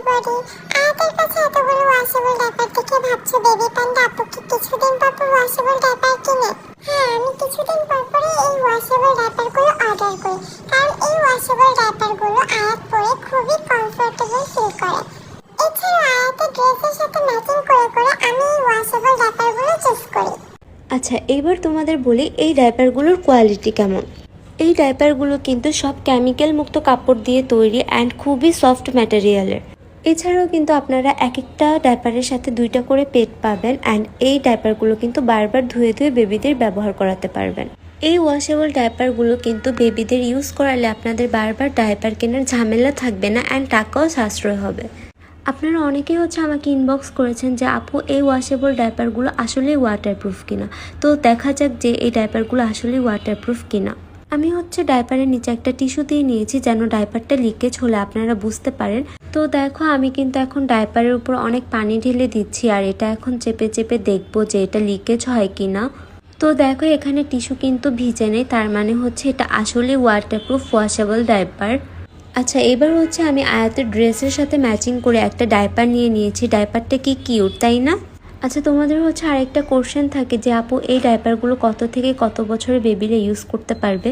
Everybody, আয়াতের কাছে এতগুলো ওয়াশেবল ডাইপার দেখে ভাবছো বেবি প্যান্ডা আপু কি কিছুদিন পর পর ওয়াশেবল ডাইপার কিনে? হ্যাঁ, আমি কিছুদিন পর পরে এই ওয়াশেবল ডাইপারগুলো অর্ডার করি, কারণ এই ওয়াশেবল ডাইপারগুলো আয়াত পরে খুবই কমফোর্টেবল ফিল করে। এছাড়া আয়াতের ড্রেসের সাথে ম্যাচিং করে করে আমি এই ওয়াশেবল ডাইপারগুলো চুজ করি। আচ্ছা, এবার তোমাদের বলি এই ডাইপারগুলোর কোয়ালিটি কেমন। এই ডাইপারগুলো কিন্তু সব কেমিক্যাল মুক্ত কাপড় দিয়ে তৈরি অ্যান্ড খুবই সফট ম্যাটেরিয়ালের। এছাড়াও কিন্তু আপনারা এক একটা ডাইপারের সাথে 2টা করে পেড পাবেন অ্যান্ড এই ডাইপারগুলো কিন্তু বারবার ধুয়ে ধুয়ে বেবিদের ব্যবহার করাতে পারবেন। এই ওয়াশেবল ডাইপারগুলো কিন্তু বেবিদের ইউজ করালে আপনাদের বারবার ডাইপার কেনার ঝামেলা থাকবে না অ্যান্ড টাকাও সাশ্রয় হবে। আপনারা অনেকেই আমাকে ইনবক্স করেছেন যে আপু এই ওয়াশেবল ডাইপারগুলো আসলেই ওয়াটারপ্রুফ কিনা। তো দেখা যাক যে এই ডাইপারগুলো আসলেই ওয়াটারপ্রুফ কিনা। আমি ডাইপারের নিচে একটা টিস্যু দিয়ে নিয়েছি যেন ডাইপারটা লিকেজ হলে আপনারা বুঝতে পারেন। তো দেখো আমি কিন্তু এখন ডাইপারের উপর অনেক পানি ঢেলে দিচ্ছি আর এটা এখন চেপে চেপে দেখবো যে এটা লিকেজ হয় কিনা। তো দেখো এখানে টিস্যু কিন্তু ভিজে নেই, তার মানে এটা আসলে ওয়াটারপ্রুফ ওয়াশেবল ডাইপার। আচ্ছা, এবার আমি আয়াতের ড্রেসের সাথে ম্যাচিং করে একটা ডাইপার নিয়ে নিয়েছি। ডাইপারটা কি কিউট, তাই না? আচ্ছা, তোমাদের আরেকটা কোশ্চেন থাকে যে আপু এই ডাইপারগুলো কত থেকে কত বছরের বেবিরা ইউজ করতে পারবে?